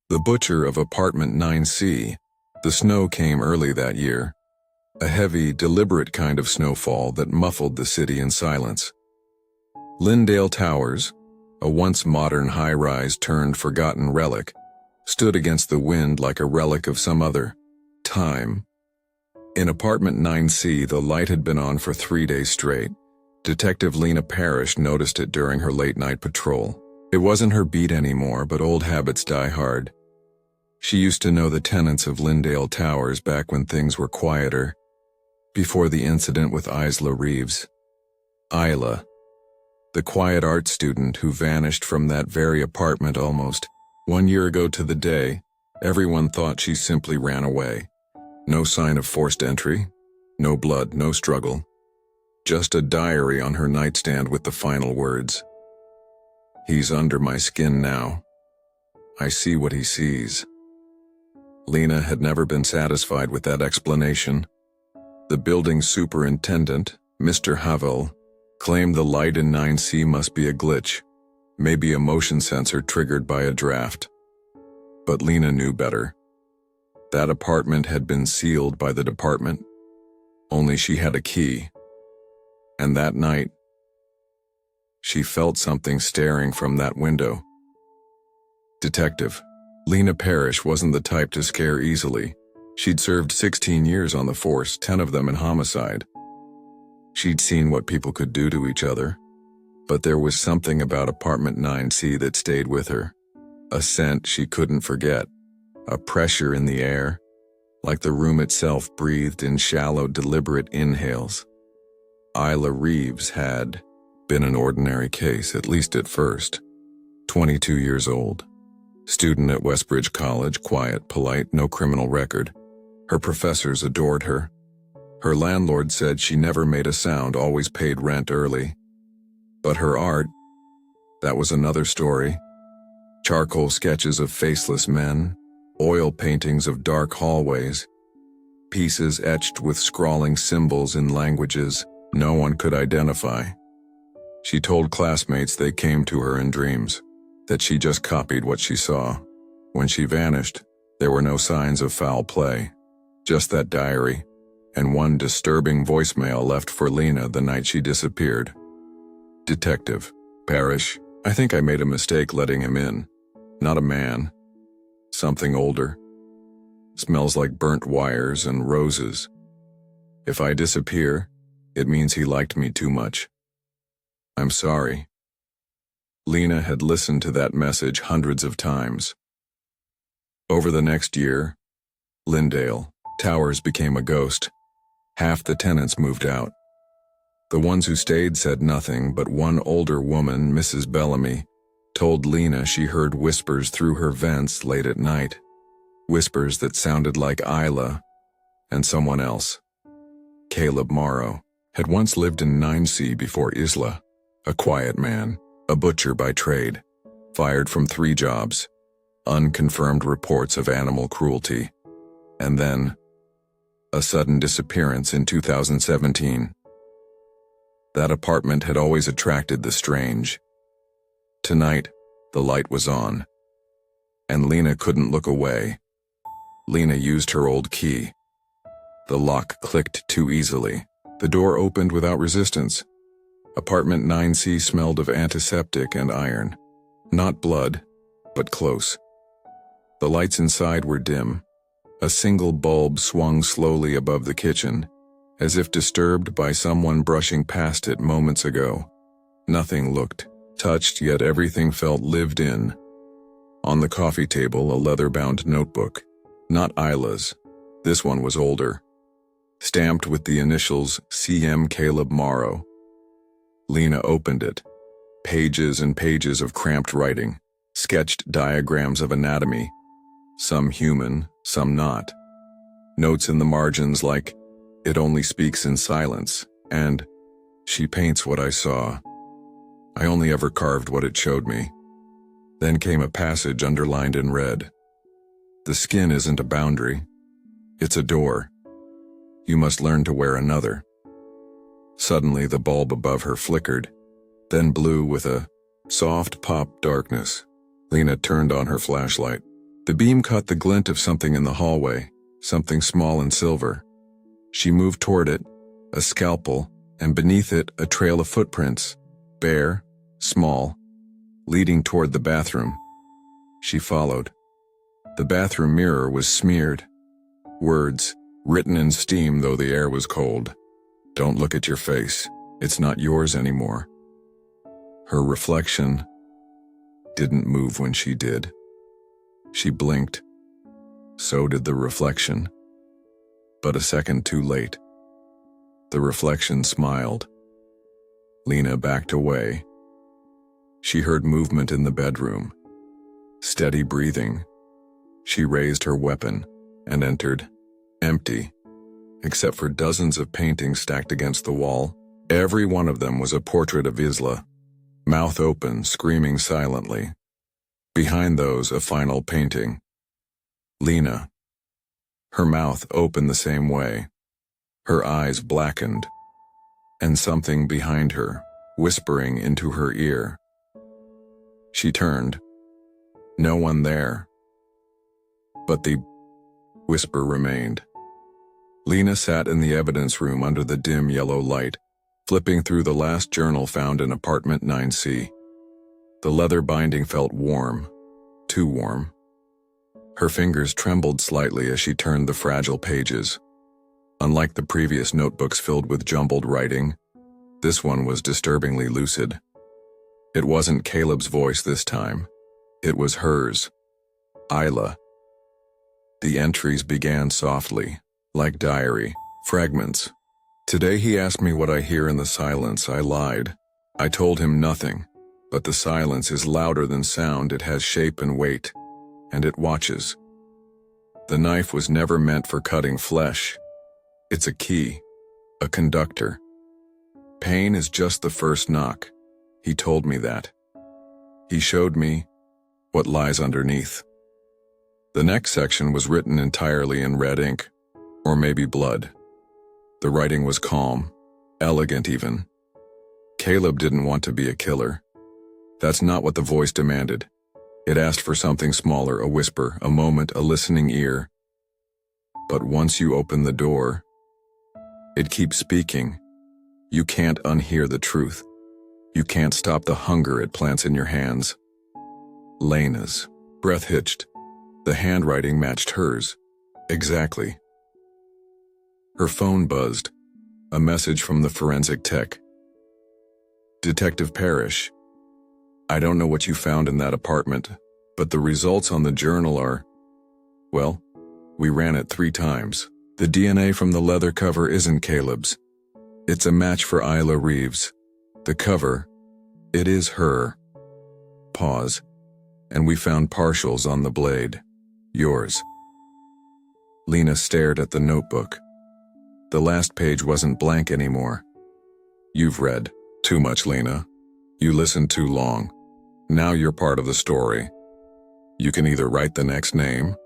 The butcher of apartment 9C. The snow came early that year. A heavy, deliberate kind of snowfall that muffled the city in silence. Lyndale Towers, a once modern high-rise turned forgotten relic, stood against the wind like a relic of some other time. In apartment 9C, the light had been on for 3 days straight. Detective Lena Parrish noticed it during her late-night patrol. It wasn't her beat anymore, but old habits die hard. She used to know the tenants of Lyndale Towers back when things were quieter, before the incident with Isla Reeves. Isla, the quiet art student who vanished from that very apartment almost 1 year ago to the day. Everyone thought she simply ran away. No sign of forced entry, no blood, no struggle. Just a diary on her nightstand with the final words. "He's under my skin now. I see what he sees." Lena had never been satisfied with that explanation. The building superintendent, Mr. Havel, claimed the light in 9C must be a glitch, maybe a motion sensor triggered by a draft. But Lena knew better. That apartment had been sealed by the department. Only she had a key. And that night, she felt something staring from that window. Detective Lena Parrish wasn't the type to scare easily. She'd served 16 years on the force, 10 of them in homicide. She'd seen what people could do to each other. But there was something about apartment 9C that stayed with her. A scent she couldn't forget. A pressure in the air, like the room itself breathed in shallow, deliberate inhales. Isla Reeves had been an ordinary case, at least at first. 22 years old. Student at Westbridge College, quiet, polite, no criminal record. Her professors adored her. Her landlord said she never made a sound, always paid rent early. But her art, that was another story. Charcoal sketches of faceless men, oil paintings of dark hallways, pieces etched with scrawling symbols in languages no one could identify. She told classmates they came to her in dreams, that she just copied what she saw. When she vanished, there were no signs of foul play, just that diary, and one disturbing voicemail left for Lena the night she disappeared. Detective Parrish, I think I made a mistake letting him in. Not a man. Something older. Smells like burnt wires and roses. If I disappear, it means he liked me too much. I'm sorry. Lena had listened to that message hundreds of times. Over the next year, Lyndale Towers became a ghost. Half the tenants moved out. The ones who stayed said nothing, but one older woman, Mrs. Bellamy, told Lena she heard whispers through her vents late at night. Whispers that sounded like Isla and someone else. Caleb Morrow had once lived in 9C before Isla, a quiet man, a butcher by trade, fired from 3 jobs, unconfirmed reports of animal cruelty, and then a sudden disappearance in 2017. That apartment had always attracted the strange. Tonight, the light was on, and Lena couldn't look away. Lena used her old key. The lock clicked too easily. The door opened without resistance. Apartment 9C smelled of antiseptic and iron. Not blood, but close. The lights inside were dim. A single bulb swung slowly above the kitchen, as if disturbed by someone brushing past it moments ago. Nothing looked touched, yet everything felt lived in. On the coffee table, a leather-bound notebook. Not Isla's. This one was older. Stamped with the initials C.M. Caleb Morrow. Lena opened it. Pages and pages of cramped writing, sketched diagrams of anatomy. Some human, some not. Notes in the margins like, "It only speaks in silence," and "She paints what I saw. I only ever carved what it showed me." Then came a passage underlined in red. "The skin isn't a boundary. It's a door. You must learn to wear another." Suddenly the bulb above her flickered, then blew with a soft pop darkness. Lena turned on her flashlight. The beam caught the glint of something in the hallway, something small and silver. She moved toward it, a scalpel, and beneath it a trail of footprints, bare, small, leading toward the bathroom. She followed. The bathroom mirror was smeared. Words, written in steam though the air was cold. "Don't look at your face. It's not yours anymore." Her reflection didn't move when she did. She blinked. So did the reflection. But a second too late. The reflection smiled. Lena backed away. She heard movement in the bedroom. Steady breathing. She raised her weapon and entered. Empty, except for dozens of paintings stacked against the wall. Every one of them was a portrait of Isla, mouth open, screaming silently. Behind those, a final painting. Lena. Her mouth open the same way. Her eyes blackened. And something behind her, whispering into her ear. She turned. No one there. But the whisper remained. Lena sat in the evidence room under the dim yellow light, flipping through the last journal found in apartment 9C. The leather binding felt warm, too warm. Her fingers trembled slightly as she turned the fragile pages. Unlike the previous notebooks filled with jumbled writing, this one was disturbingly lucid. It wasn't Caleb's voice this time. It was hers. Isla. The entries began softly, like diary, fragments. "Today he asked me what I hear in the silence. I lied. I told him nothing, but the silence is louder than sound. It has shape and weight, and it watches. The knife was never meant for cutting flesh. It's a key, a conductor. Pain is just the first knock. He told me that. He showed me what lies underneath." The next section was written entirely in red ink, or maybe blood. The writing was calm, elegant even. Caleb didn't want to be a killer. That's not what the voice demanded. It asked for something smaller, a whisper, a moment, a listening ear. But once you open the door, it keeps speaking. You can't unhear the truth. You can't stop the hunger it plants in your hands. Lena's breath hitched. The handwriting matched hers. Exactly. Her phone buzzed. A message from the forensic tech. "Detective Parrish, I don't know what you found in that apartment, but the results on the journal are, well, we ran it 3 times. The DNA from the leather cover isn't Caleb's. It's a match for Isla Reeves. The cover, it is her." Pause. "And we found partials on the blade. Yours." Lena stared at the notebook. The last page wasn't blank anymore. "You've read too much, Lena. You listened too long. Now you're part of the story. You can either write the next name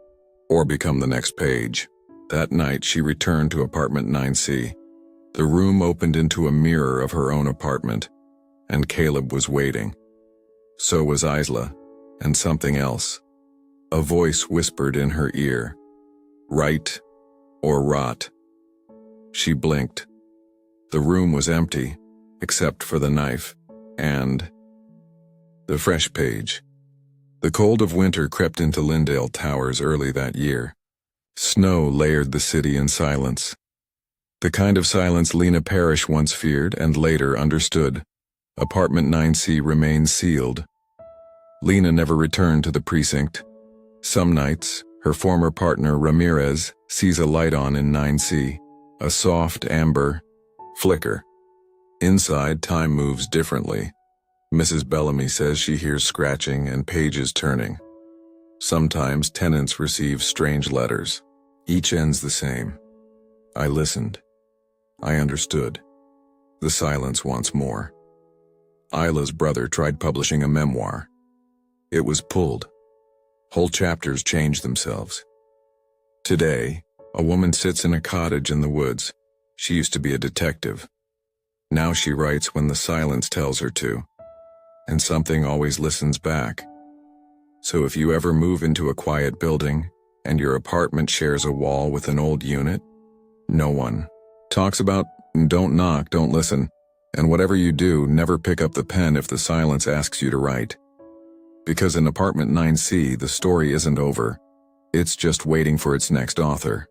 or become the next page." That night she returned to apartment 9C. The room opened into a mirror of her own apartment, and Caleb was waiting. So was Isla, and something else. A voice whispered in her ear, "Write or rot." She blinked. The room was empty, except for the knife, and the fresh page. The cold of winter crept into Lindale Towers early that year. Snow layered the city in silence. The kind of silence Lena Parrish once feared and later understood. Apartment 9C remained sealed. Lena never returned to the precinct. Some nights, her former partner Ramirez sees a light on in 9C, a soft amber flicker. Inside, time moves differently. Mrs. Bellamy says she hears scratching and pages turning. Sometimes tenants receive strange letters. Each ends the same. I listened. I understood. The silence once more. Isla's brother tried publishing a memoir. It was pulled. Whole chapters changed themselves. Today, a woman sits in a cottage in the woods. She used to be a detective. Now she writes when the silence tells her to. And something always listens back. So if you ever move into a quiet building and your apartment shares a wall with an old unit, no one talks about don't knock, don't listen, and whatever you do, never pick up the pen if the silence asks you to write. Because in apartment 9C, the story isn't over. It's just waiting for its next author.